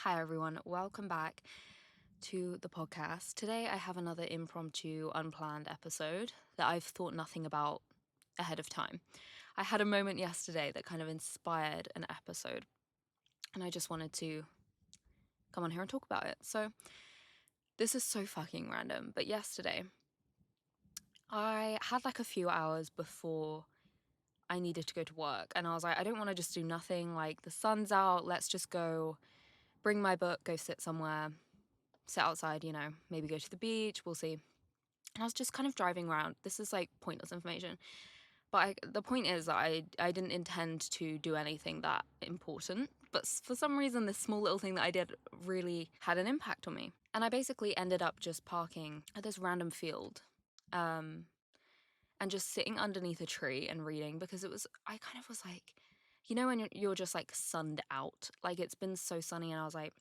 Hi everyone, welcome back to the podcast. Today I have another impromptu, unplanned episode that I've thought nothing about ahead of time. I had a moment yesterday that kind of inspired an episode, and I just wanted to come on here and talk about it. So, this is so fucking random, but yesterday I had like a few hours before I needed to go to work, and I was like, I don't want to just do nothing. Like, the sun's out, let's just go bring my book, go sit somewhere, sit outside, maybe go to the beach, we'll see. And I was just kind of driving around. This is like pointless information. But the point is that I didn't intend to do anything that important. But for some reason, this small little thing that I did really had an impact on me. And I basically ended up just parking at this random field um, and just sitting underneath a tree and reading because I kind of was like, when you're just like sunned out, like it's been so sunny, and I was like,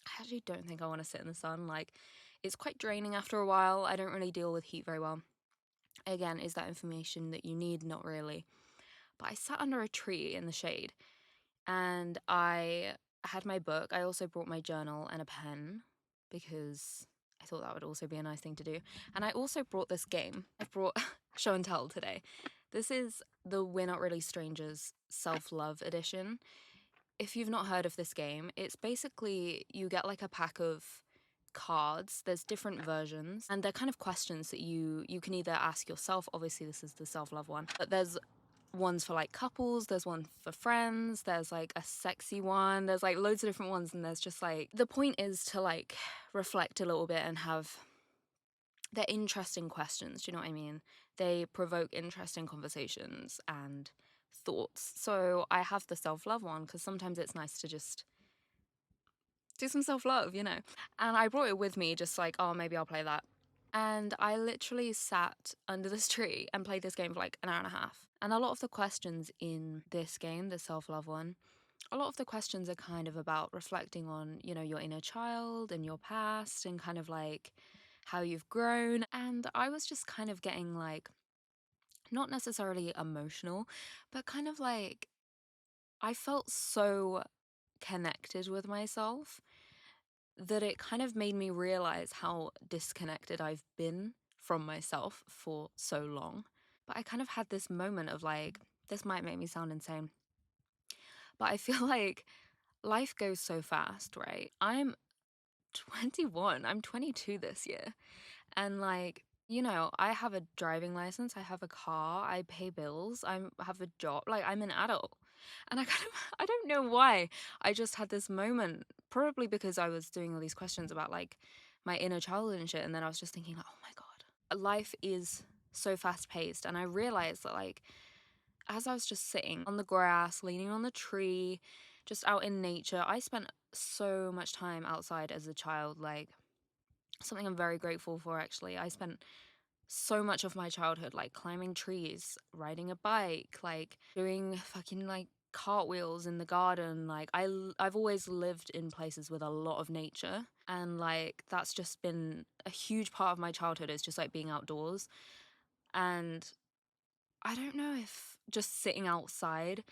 I actually don't think I want to sit in the sun. Like, it's quite draining after a while. I don't really deal with heat very well. Again, is that information that you need? Not really. But I sat under a tree in the shade and I had my book. I also brought my journal and a pen because I thought that would also be a nice thing to do. And I also brought this game. I brought Show and Tell today. This is the We're Not Really Strangers self-love edition. If you've not heard of this game, it's basically you get like a pack of cards. There's different versions, and they're kind of questions that you can either ask yourself. Obviously, this is the self-love one, but there's ones for like couples, there's one for friends, there's like a sexy one, there's like loads of different ones, and there's just like the point is to like reflect a little bit and have they're interesting questions, do you know what I mean? They provoke interesting conversations and thoughts. So I have the self-love one because sometimes it's nice to just do some self-love. And I brought it with me just like, oh, maybe I'll play that. And I literally sat under this tree and played this game for like an hour and a half. And a lot of the questions in this game, the self-love one, a lot of the questions are kind of about reflecting on, your inner child and your past and kind of like how you've grown. And I was just kind of getting like, not necessarily emotional, but kind of like, I felt so connected with myself that it kind of made me realize how disconnected I've been from myself for so long. But I kind of had this moment of like, this might make me sound insane, but I feel like life goes so fast, right? I'm 21, I'm 22 this year. And like, I have a driving license, I have a car, I pay bills, I have a job, like I'm an adult. And I kind of, I don't know why. I just had this moment, probably because I was doing all these questions about like my inner child and shit. And then I was just thinking, like, oh my God, life is so fast paced. And I realized that like, as I was just sitting on the grass, leaning on the tree, just out in nature, I spent so much time outside as a child, like something I'm very grateful for actually. I spent so much of my childhood like climbing trees, riding a bike, like doing fucking like cartwheels in the garden. Like I've always lived in places with a lot of nature, and like that's just been a huge part of my childhood, is just like being outdoors. And I don't know if just sitting outside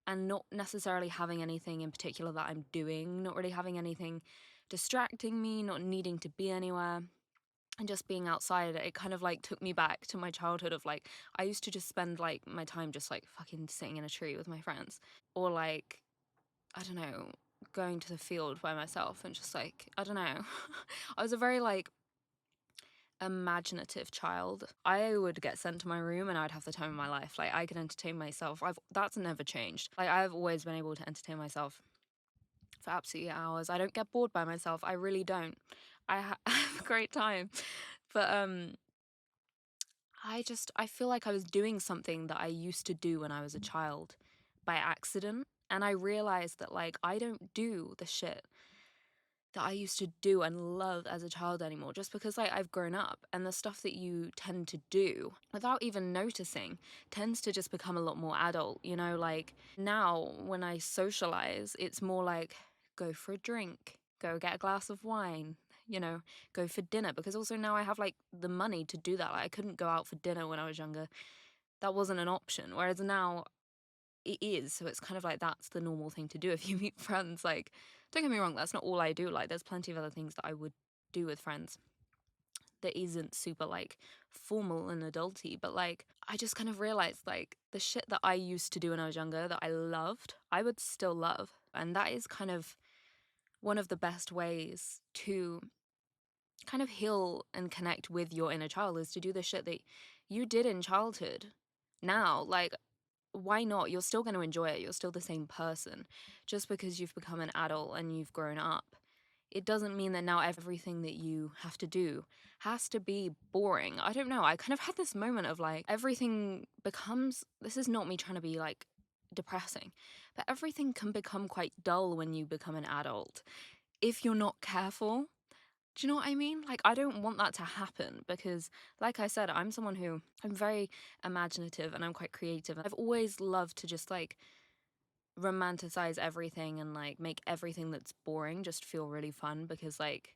and not necessarily having anything in particular that I'm doing, not really having anything distracting me, not needing to be anywhere, and just being outside, it kind of like took me back to my childhood of like, I used to just spend like my time just like fucking sitting in a tree with my friends, or like, I don't know, going to the field by myself and just like, I don't know. I was a very like imaginative child. I would get sent to my room and I'd have the time of my life. Like I could entertain myself. That's never changed. Like I've always been able to entertain myself for absolutely hours. I don't get bored by myself. I really don't. I have a great time. But I feel like I was doing something that I used to do when I was a child by accident. And I realized that like I don't do the shit that I used to do and love as a child anymore, just because like I've grown up, and the stuff that you tend to do without even noticing tends to just become a lot more adult, like now when I socialize, it's more like go for a drink, go get a glass of wine, go for dinner, because also now I have like the money to do that. Like I couldn't go out for dinner when I was younger. That wasn't an option. Whereas now it is. So it's kind of like that's the normal thing to do if you meet friends. Like, don't get me wrong, that's not all I do. Like, there's plenty of other things that I would do with friends that isn't super like formal and adulty, but like I just kind of realized like the shit that I used to do when I was younger that I loved, I would still love. And that is kind of one of the best ways to kind of heal and connect with your inner child, is to do the shit that you did in childhood. Now, like, why not? You're still going to enjoy it. You're still the same person. Just because you've become an adult and you've grown up, it doesn't mean that now everything that you have to do has to be boring. I don't know. I kind of had this moment of like, everything becomes, this is not me trying to be like depressing, but everything can become quite dull when you become an adult if you're not careful. Do you know what I mean? Like, I don't want that to happen because, like I said, I'm someone who, I'm very imaginative and I'm quite creative. I've always loved to just like romanticize everything and like make everything that's boring just feel really fun because, like,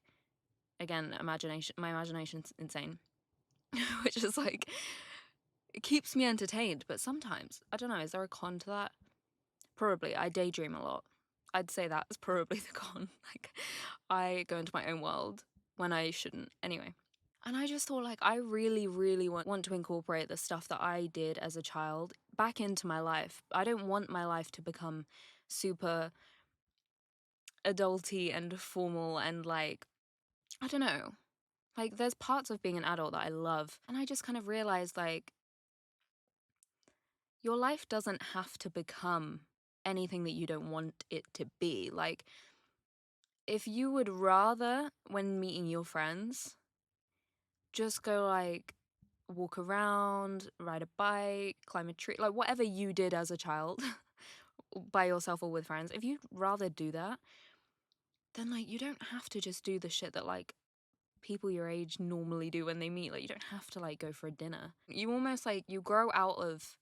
again, my imagination's insane, which is like, it keeps me entertained. But sometimes, I don't know, is there a con to that? Probably. I daydream a lot. I'd say that's probably the con. Like, I go into my own world when I shouldn't. Anyway. And I just thought, like, I really, really want to incorporate the stuff that I did as a child back into my life. I don't want my life to become super adulty and formal and, like, I don't know. Like, there's parts of being an adult that I love. And I just kind of realized, like, your life doesn't have to become anything that you don't want it to be. Like, if you would rather, when meeting your friends, just go like walk around, ride a bike, climb a tree, like whatever you did as a child by yourself or with friends, if you'd rather do that, then like you don't have to just do the shit that like people your age normally do when they meet. Like, you don't have to like go for a dinner. You almost like you grow out of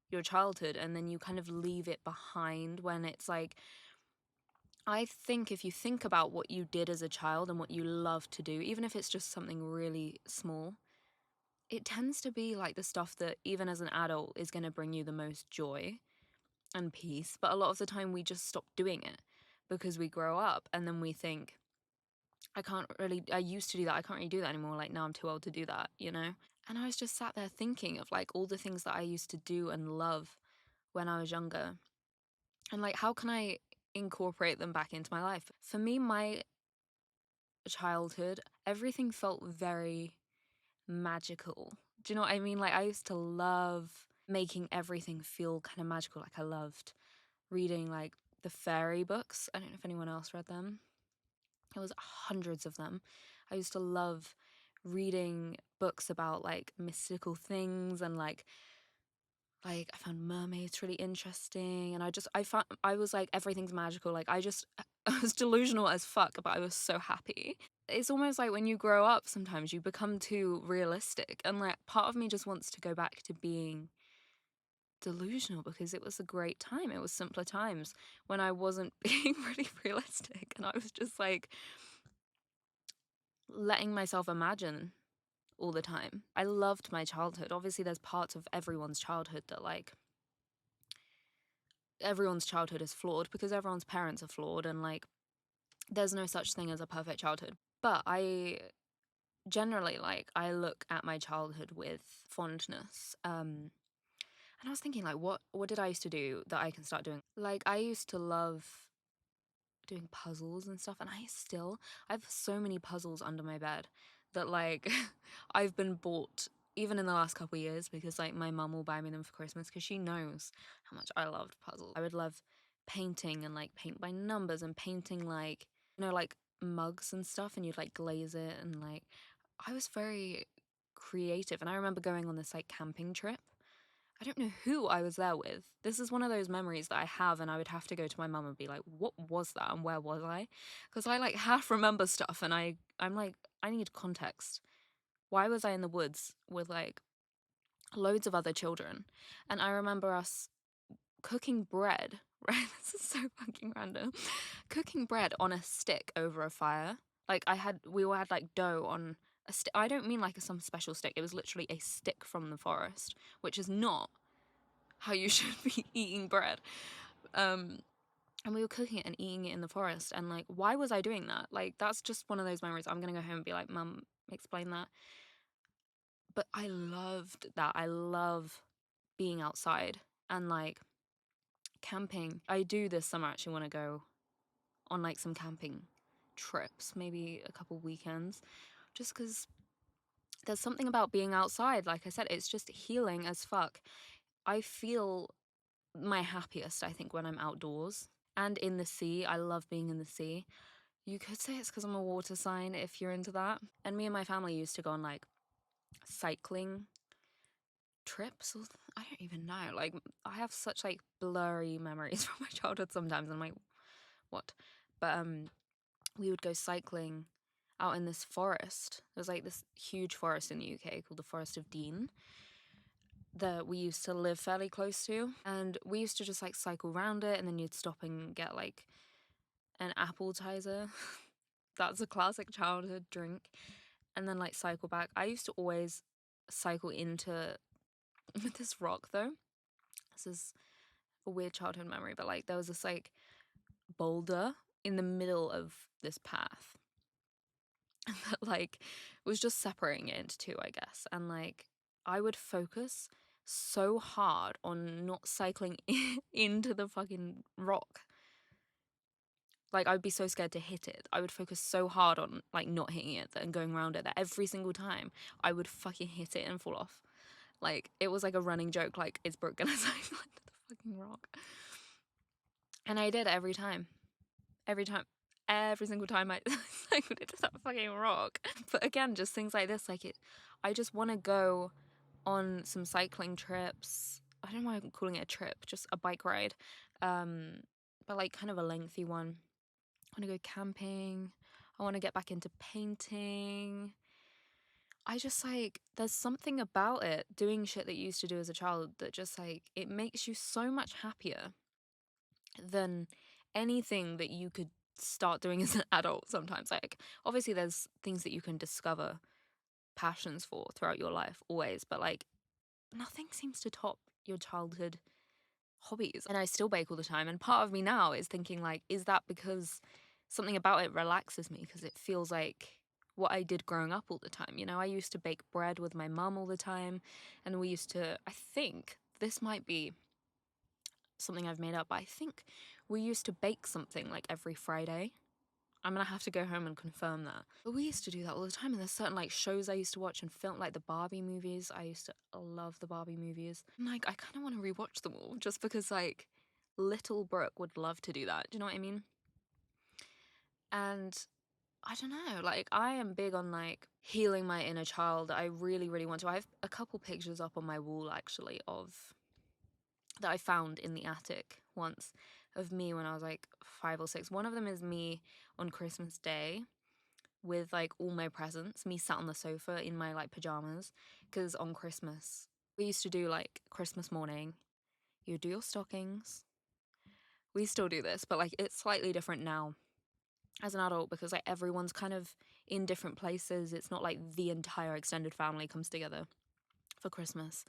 your childhood and then you kind of leave it behind when it's like, I think if you think about what you did as a child and what you love to do, even if it's just something really small, it tends to be like the stuff that even as an adult is going to bring you the most joy and peace. But a lot of the time we just stop doing it because we grow up and then we think, I used to do that. I can't really do that anymore. Like, now I'm too old to do that, you know? And I was just sat there thinking of like all the things that I used to do and love when I was younger. And like, how can I incorporate them back into my life? For me, my childhood, everything felt very magical. Do you know what I mean? Like, I used to love making everything feel kind of magical. Like, I loved reading like the fairy books. I don't know if anyone else read them. It was hundreds of them. I used to love reading books about like mystical things and like I found mermaids really interesting, and I was like, everything's magical. Like, I was delusional as fuck, but I was so happy. It's almost like when you grow up, sometimes you become too realistic, and like part of me just wants to go back to being delusional because it was a great time. It was simpler times when I wasn't being really realistic, and I was just like letting myself imagine all the time. I loved my childhood. Obviously, there's parts of everyone's childhood that like everyone's childhood is flawed because everyone's parents are flawed, and like there's no such thing as a perfect childhood. But I generally, like, I look at my childhood with fondness. And I was thinking, like, what did I used to do that I can start doing? Like, I used to love doing puzzles and stuff, and I have so many puzzles under my bed that like I've been bought even in the last couple of years because like my mum will buy me them for Christmas because she knows how much I loved puzzles. I would love painting and like paint by numbers and painting like, you know, like mugs and stuff, and you'd like glaze it, and like I was very creative. And I remember going on this like camping trip. I don't know who I was there with. This is one of those memories that I have, and I would have to go to my mum and be like, what was that and where was I? Because I like half remember stuff, and I'm like, I need context. Why was I in the woods with like loads of other children? And I remember us cooking bread, right? This is so fucking random. Cooking bread on a stick over a fire. Like we all had like dough on a stick. I don't mean like some special stick. It was literally a stick from the forest, which is not how you should be eating bread. And we were cooking it and eating it in the forest. And like, why was I doing that? Like, that's just one of those memories. I'm going to go home and be like, Mum, explain that. But I loved that. I love being outside and like camping. I do this summer actually want to go on like some camping trips, maybe a couple weekends, just because there's something about being outside. Like I said, it's just healing as fuck. I feel my happiest, I think, when I'm outdoors and in the sea. I love being in the sea. You could say it's because I'm a water sign if you're into that. And me and my family used to go on like cycling trips. Or I don't even know. Like, I have such like blurry memories from my childhood sometimes. And I'm like, what? But we would go cycling out in this forest. There's like this huge forest in the UK called the Forest of Dean that we used to live fairly close to. And we used to just like cycle around it, and then you'd stop and get like an appetizer. That's a classic childhood drink. And then like cycle back. I used to always cycle into this rock though. This is a weird childhood memory, but like there was this like boulder in the middle of this path that like was just separating it into two, I guess. And like I would focus so hard on not cycling into the fucking rock. Like I would be so scared to hit it. I would focus so hard on like not hitting it and going around it that every single time I would fucking hit it and fall off. Like it was like a running joke. Like, is Brooke gonna cycle into the fucking rock? And I did every time. Every time. Every single time I cycled into that fucking rock. But again, just things like this, like I just want to go on some cycling trips. I don't know why I'm calling it a trip, just a bike ride. But like kind of a lengthy one. I want to go camping. I want to get back into painting. I just like, there's something about it, doing shit that you used to do as a child, that just like, it makes you so much happier than anything that you could start doing as an adult sometimes. Like, obviously, there's things that you can discover passions for throughout your life, always, but like, nothing seems to top your childhood hobbies. And I still bake all the time. And part of me now is thinking, like, is that because something about it relaxes me? Because it feels like what I did growing up all the time. You know, I used to bake bread with my mum all the time. And we used to, I think this might be something I've made up, but I think we used to bake something like every Friday. I'm gonna have to go home and confirm that. But we used to do that all the time, and there's certain like shows I used to watch and film, like the Barbie movies. I used to love the Barbie movies. And like I kind of want to rewatch them all just because like little Brooke would love to do that. Do you know what I mean? And I don't know, like I am big on like healing my inner child. I really, really want to. I have a couple pictures up on my wall actually of that I found in the attic once of me when I was like 5 or 6. One of them is me on Christmas Day with like all my presents, me sat on the sofa in my like pajamas, because on Christmas we used to do like Christmas morning, you would do your stockings. We still do this, but like it's slightly different now as an adult because like everyone's kind of in different places. It's not like the entire extended family comes together for Christmas.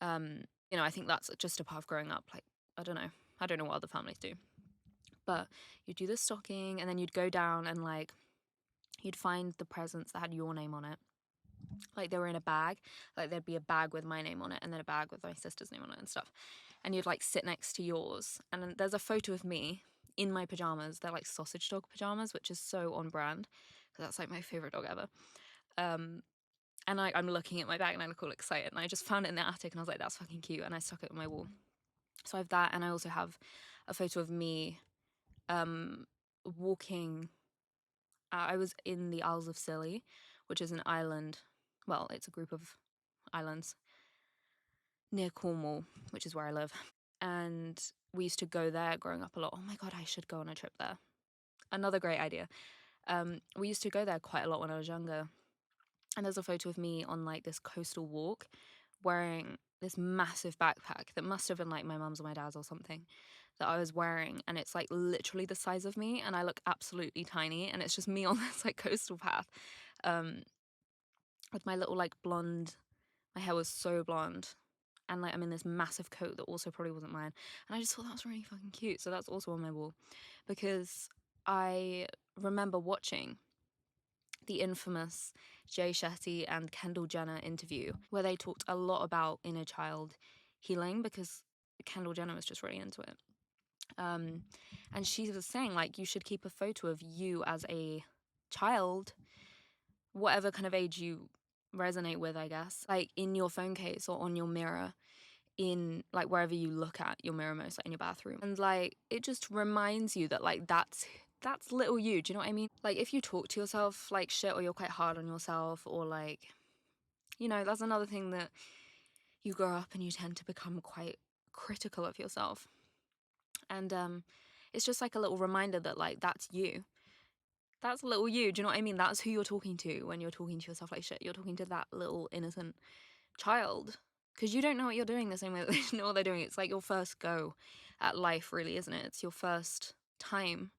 You know, I think that's just a part of growing up. Like, I don't know what other families do, but you'd do the stocking and then you'd go down and like you'd find the presents that had your name on it. Like they were in a bag, like there'd be a bag with my name on it and then a bag with my sister's name on it and stuff. And you'd like sit next to yours. And then there's a photo of me in my pajamas. They're like sausage dog pajamas, which is so on brand because that's like my favorite dog ever. And I'm looking at my bag and I look all excited. And I just found it in the attic and I was like, that's fucking cute. And I stuck it on my wall. So I have that. And I also have a photo of me walking. I was in the Isles of Scilly, which is an island. Well, it's a group of islands near Cornwall, which is where I live. And we used to go there growing up a lot. Oh my God, I should go on a trip there. Another great idea. We used to go there quite a lot when I was younger. And there's a photo of me on like this coastal walk wearing this massive backpack that must have been like my mum's or my dad's or something that I was wearing. And it's like literally the size of me and I look absolutely tiny. And it's just me on this like coastal path with my little like blonde, my hair was so blonde. And like I'm in this massive coat that also probably wasn't mine. And I just thought that was really fucking cute. So that's also on my wall, because I remember watching the infamous Jay Shetty and Kendall Jenner interview where they talked a lot about inner child healing, because Kendall Jenner was just really into it. And she was saying, like, you should keep a photo of you as a child, whatever kind of age you resonate with, I guess, like in your phone case or on your mirror, in like wherever you look at your mirror most, like in your bathroom. And like it just reminds you that like that's little you. Do you know what I mean? Like if you talk to yourself like shit, or you're quite hard on yourself, or like, you know, that's another thing, that you grow up and you tend to become quite critical of yourself. And it's just like a little reminder that like that's you. That's little you. Do you know what I mean? That's who you're talking to when you're talking to yourself like shit. You're talking to that little innocent child, because you don't know what you're doing the same way that they know what they're doing. It's like your first go at life, really, isn't it? It's your first time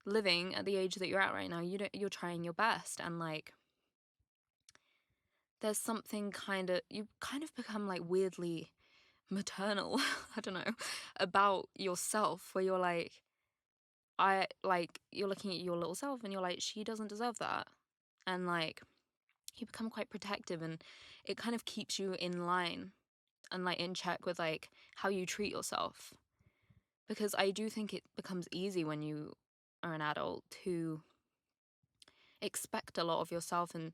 living at the age that you're at right now. You're trying your best, and like there's something you kind of become like weirdly maternal, I don't know, about yourself, where you're like, you're looking at your little self and you're like, she doesn't deserve that. And like you become quite protective, and it kind of keeps you in line and like in check with like how you treat yourself. Because I do think it becomes easy when you are an adult to expect a lot of yourself and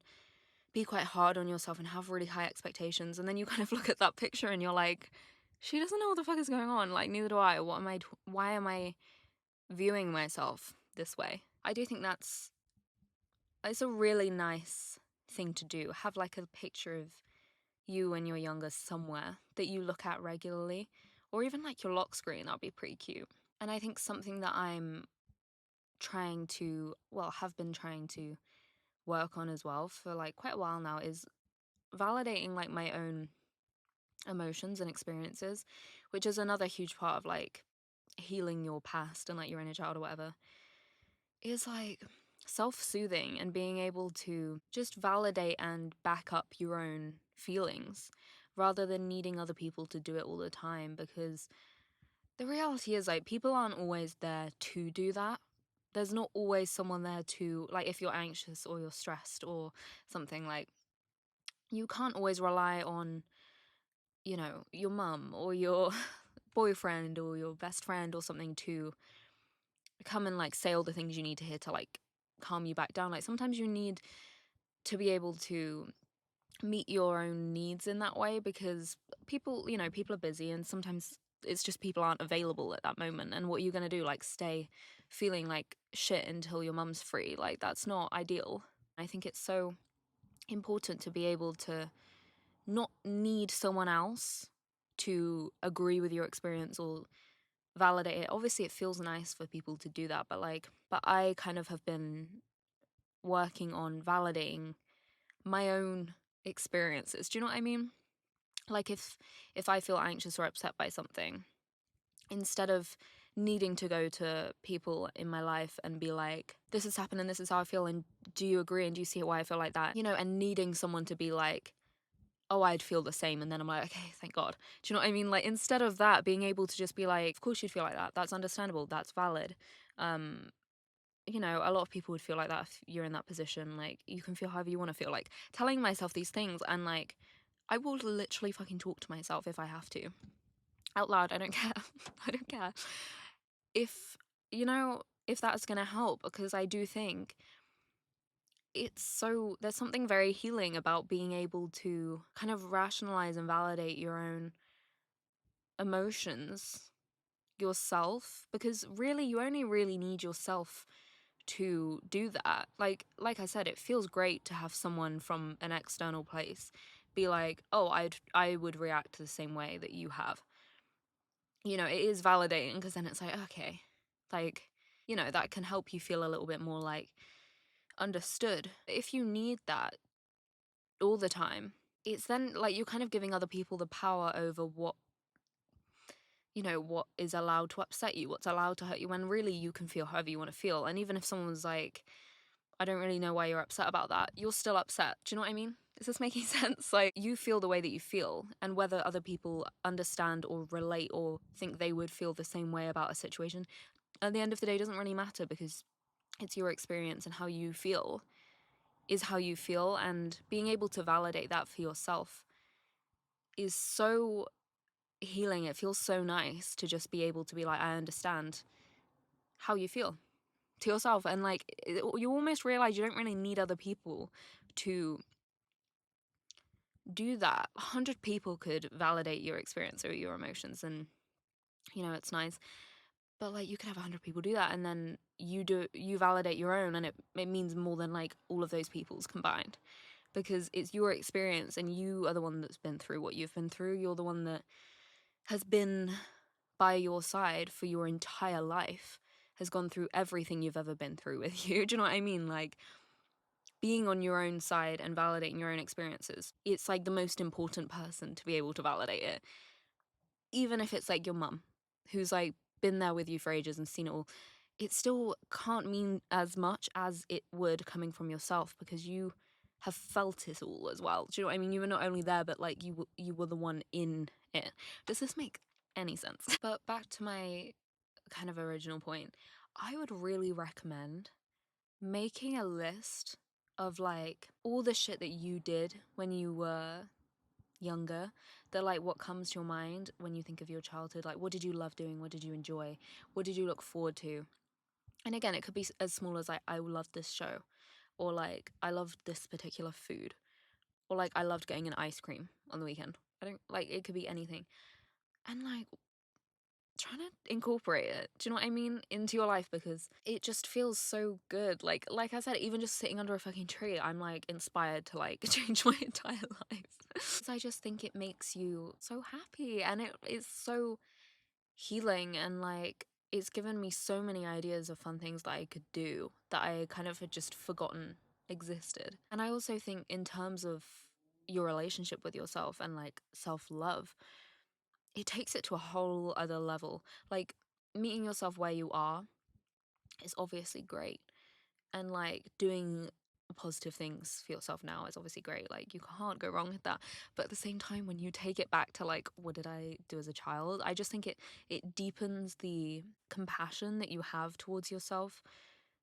be quite hard on yourself and have really high expectations. And then you kind of look at that picture and you're like, she doesn't know what the fuck is going on. Like, neither do I. Why am I viewing myself this way? I do think it's a really nice thing to do. Have like a picture of you when you're younger somewhere that you look at regularly, or even like your lock screen. That'd be pretty cute. And I think something that I'm have been trying to work on as well for like quite a while now, is validating like my own emotions and experiences, which is another huge part of like healing your past and like your inner child or whatever, is like self-soothing and being able to just validate and back up your own feelings rather than needing other people to do it all the time. Because the reality is, like, people aren't always there to do that. There's not always someone there to, like, if you're anxious or you're stressed or something, like, you can't always rely on, you know, your mum or your boyfriend or your best friend or something to come and, like, say all the things you need to hear to, like, calm you back down. Like, sometimes you need to be able to meet your own needs in that way, because people are busy, and sometimes it's just people aren't available at that moment. And what are you going to do? Like, stay feeling like shit until your mum's free? Like, that's not ideal. I think it's so important to be able to not need someone else to agree with your experience or validate it. Obviously, it feels nice for people to do that, but I kind of have been working on validating my own experiences. Do you know what I mean? Like if I feel anxious or upset by something, instead of needing to go to people in my life and be like, this has happened and this is how I feel, and do you agree, and do you see why I feel like that? You know, and needing someone to be like, oh, I'd feel the same, and then I'm like, okay, thank God. Do you know what I mean? Like, instead of that, being able to just be like, of course you'd feel like that. That's understandable. That's valid. You know, a lot of people would feel like that if you're in that position. Like, you can feel however you want to feel. Like, telling myself these things, and like, I will literally fucking talk to myself if I have to. Out loud, I don't care. I don't care. If, you know, if that's gonna help, because I do think there's something very healing about being able to kind of rationalize and validate your own emotions yourself, because really you only really need yourself to do that. Like I said, it feels great to have someone from an external place be like, oh, I would react the same way that you have. You know, it is validating, because then it's like, okay, like, you know, that can help you feel a little bit more like understood. If you need that all the time, it's then like you're kind of giving other people the power over what, you know, what is allowed to upset you, what's allowed to hurt you, when really you can feel however you want to feel. And even if someone's like, I don't really know why you're upset about that, you're still upset. Do you know what I mean? Is this making sense? Like, you feel the way that you feel, and whether other people understand or relate or think they would feel the same way about a situation, at the end of the day, doesn't really matter, because it's your experience, and how you feel is how you feel, and being able to validate that for yourself is so healing. It feels so nice to just be able to be like, I understand how you feel to yourself, and like, you almost realize you don't really need other people to do that. 100 people could validate your experience or your emotions, and it's nice. But like, you could have 100 people do that, and then you validate your own, and it means more than like all of those people's combined, because it's your experience, and you are the one that's been through what you've been through. You're the one that has been by your side for your entire life, has gone through everything you've ever been through with you. Do you know what I mean? Like, being on your own side and validating your own experiences, it's like the most important person to be able to validate it. Even if it's like your mum, who's like been there with you for ages and seen it all, it still can't mean as much as it would coming from yourself, because you have felt it all as well. Do you know what I mean? You were not only there, but like, you were the one in it. Does this make any sense? But back to my kind of original point, I would really recommend making a list of like all the shit that you did when you were younger, that like, what comes to your mind when you think of your childhood. Like, what did you love doing? What did you enjoy? What did you look forward to? And again, it could be as small as like, I loved this show, or like, I loved this particular food, or like, I loved getting an ice cream on the weekend. I don't like, it could be anything. And like, trying to incorporate it, do you know what I mean, into your life, because it just feels so good. Like I said, even just sitting under a fucking tree, I'm like inspired to like change my entire life. I just think it makes you so happy, and it is so healing, and like, it's given me so many ideas of fun things that I could do that I kind of had just forgotten existed. And I also think, in terms of your relationship with yourself and like self-love, it takes it to a whole other level. Like, meeting yourself where you are is obviously great, and like, doing positive things for yourself now is obviously great. Like, you can't go wrong with that. But at the same time, when you take it back to like, what did I do as a child, I just think it deepens the compassion that you have towards yourself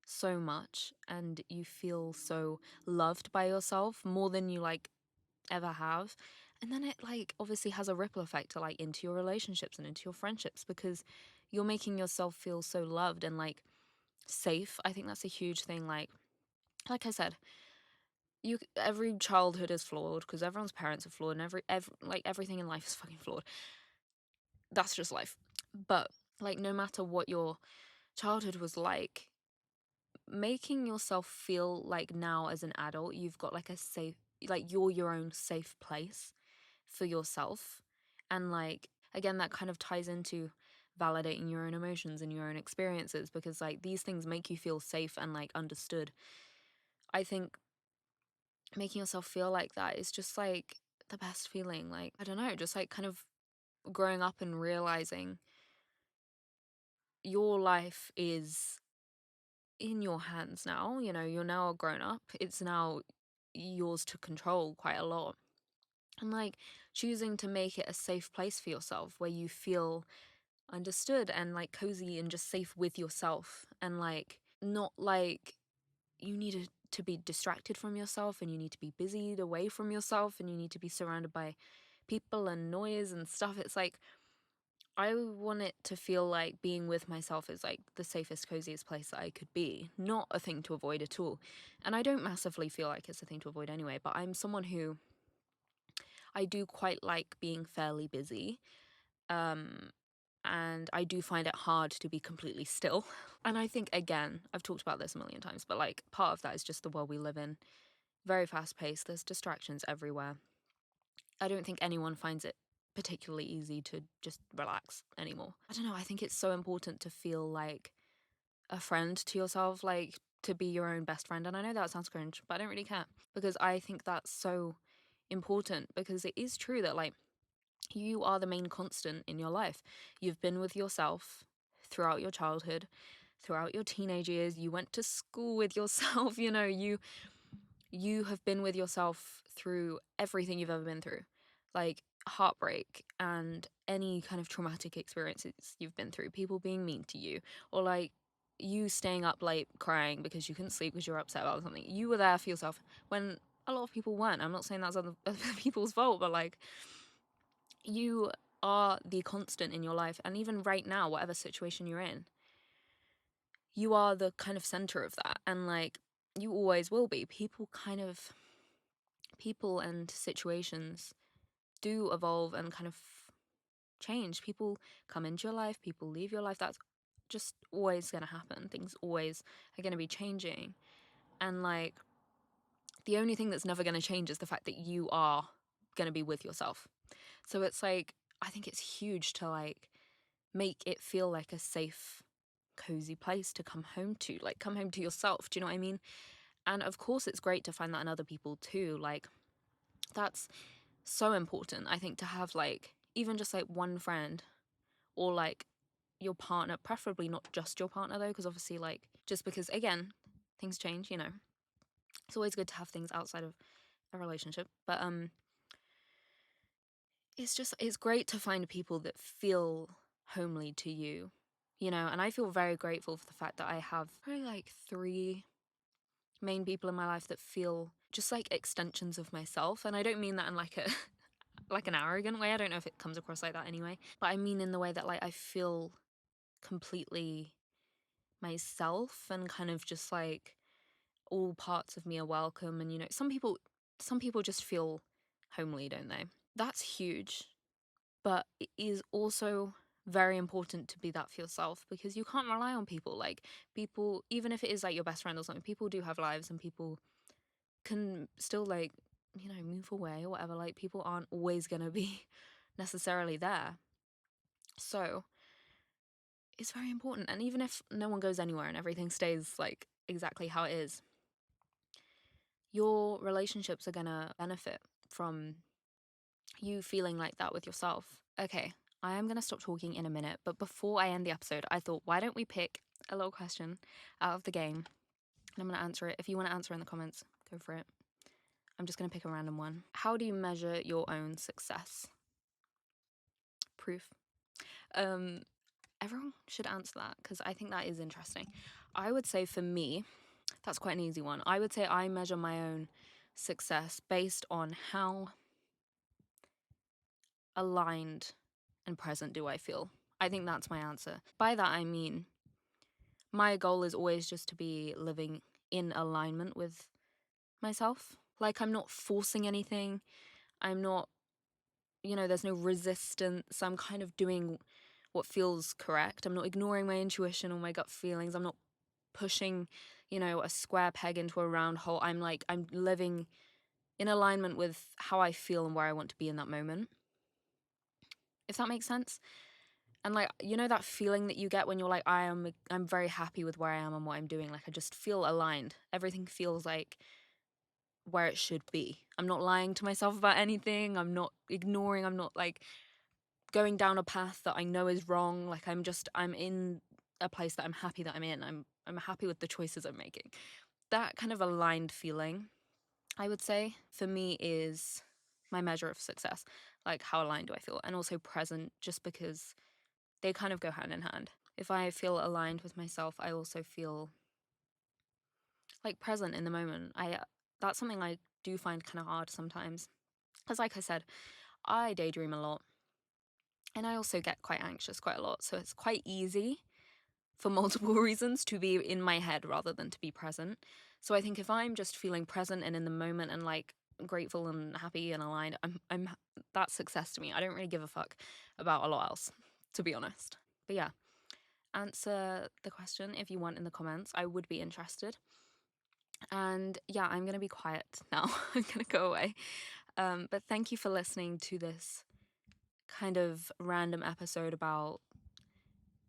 so much, and you feel so loved by yourself more than you like ever have. And then it like obviously has a ripple effect to like into your relationships and into your friendships, because you're making yourself feel so loved and like safe. I think that's a huge thing. Like I said, every childhood is flawed, because everyone's parents are flawed, and everything in life is fucking flawed. That's just life. But like, no matter what your childhood was like, making yourself feel like now as an adult you've got like a safe, like, you're your own safe place for yourself. And like, again, that kind of ties into validating your own emotions and your own experiences, because like, these things make you feel safe and like understood. I think making yourself feel like that is just like the best feeling. Like, I don't know, just like kind of growing up and realizing your life is in your hands now. You're now a grown up, it's now yours to control quite a lot. And like, choosing to make it a safe place for yourself, where you feel understood and like cozy and just safe with yourself, and like, not like you need to be distracted from yourself, and you need to be busied away from yourself, and you need to be surrounded by people and noise and stuff. It's like, I want it to feel like being with myself is like the safest, coziest place that I could be, not a thing to avoid at all. And I don't massively feel like it's a thing to avoid anyway, but I'm someone who, I do quite like being fairly busy. And I do find it hard to be completely still. And I think, again, I've talked about this a million times, but like, part of that is just the world we live in. Very fast paced, there's distractions everywhere. I don't think anyone finds it particularly easy to just relax anymore. I don't know, I think it's so important to feel like a friend to yourself, like, to be your own best friend. And I know that sounds cringe, but I don't really care, because I think that's so important, because it is true that like, you are the main constant in your life. You've been with yourself throughout your childhood, throughout your teenage years. You went to school with yourself, you have been with yourself through everything you've ever been through, like heartbreak and any kind of traumatic experiences you've been through, people being mean to you, or like you staying up late crying because you couldn't sleep because you were upset about something. You were there for yourself when a lot of people weren't. I'm not saying that's other people's fault, but like you are the constant in your life. And even right now, whatever situation you're in, you are the kind of center of that. And like you always will be. People and situations do evolve and kind of change. People come into your life, people leave your life. That's just always going to happen. Things always are going to be changing. And like the only thing that's never going to change is the fact that you are going to be with yourself. So it's like, I think it's huge to like make it feel like a safe, cozy place to come home to, like come home to yourself. Do you know what I mean? And of course, it's great to find that in other people too. Like, that's so important, I think, to have like even just like one friend or like your partner, preferably not just your partner though, because obviously, like, just because again, things change, you know, it's always good to have things outside of a relationship. But it's great to find people that feel homely to you, you know. And I feel very grateful for the fact that I have probably like 3 main people in my life that feel just like extensions of myself. And I don't mean that in like a like an arrogant way. I don't know if it comes across like that anyway, but I mean in the way that like I feel completely myself and kind of just like all parts of me are welcome. And you know, some people just feel homely, don't they? That's huge. But it is also very important to be that for yourself, because you can't rely on people. Like, people, even if it is like your best friend or something, people do have lives and people can still, like, you know, move away or whatever. Like, people aren't always gonna be necessarily there. So it's very important. And even if no one goes anywhere and everything stays like exactly how it is, your relationships are gonna benefit from you feeling like that with yourself. Okay, I am gonna stop talking in a minute, but before I end the episode, I thought, why don't we pick a little question out of the game? And I'm gonna answer it. If you wanna answer in the comments, go for it. I'm just gonna pick a random one. How do you measure your own success? Proof. Everyone should answer that, because I think that is interesting. I would say for me, that's quite an easy one. I would say I measure my own success based on how aligned and present do I feel. I think that's my answer. By that, I mean, my goal is always just to be living in alignment with myself. Like, I'm not forcing anything. I'm not, you know, there's no resistance. I'm kind of doing what feels correct. I'm not ignoring my intuition or my gut feelings. I'm not pushing, you know, a square peg into a round hole. I'm living in alignment with how I feel and where I want to be in that moment. If that makes sense. And like, you know, that feeling that you get when you're like, I'm very happy with where I am and what I'm doing. Like, I just feel aligned. Everything feels like where it should be. I'm not lying to myself about anything. I'm not ignoring. I'm not like going down a path that I know is wrong. Like, I'm in a place that I'm happy that I'm in. I'm happy with the choices I'm making. That kind of aligned feeling, I would say, for me is my measure of success. Like, how aligned do I feel? And also present, just because they kind of go hand in hand. If I feel aligned with myself, I also feel like present in the moment. That's something I do find kind of hard sometimes. Because like I said, I daydream a lot. And I also get quite anxious quite a lot. So it's quite easy for multiple reasons to be in my head rather than to be present. So I think if I'm just feeling present and in the moment and like grateful and happy and aligned, I'm that's success to me. I don't really give a fuck about a lot else, to be honest. But yeah, answer the question if you want in the comments. I would be interested. And yeah, I'm gonna be quiet now. I'm gonna go away. But thank you for listening to this kind of random episode about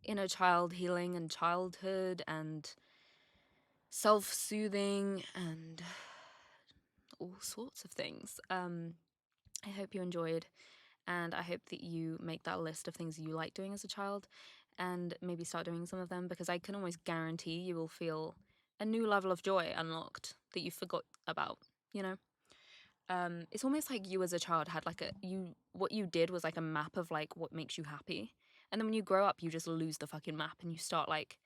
inner child healing and childhood and self-soothing and all sorts of things. I hope you enjoyed, and I hope that you make that list of things you like doing as a child and maybe start doing some of them, because I can almost guarantee you will feel a new level of joy unlocked that you forgot about, you know? it's almost like you as a child had like what you did was like a map of like what makes you happy. And then when you grow up, you just lose the fucking map and you start like,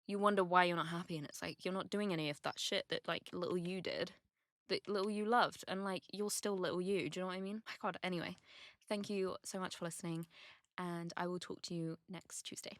you wonder why you're not happy. And it's like, you're not doing any of that shit that like little you did, that little you loved. And like, you're still little you. Do you know what I mean? My God. Anyway, thank you so much for listening. And I will talk to you next Tuesday.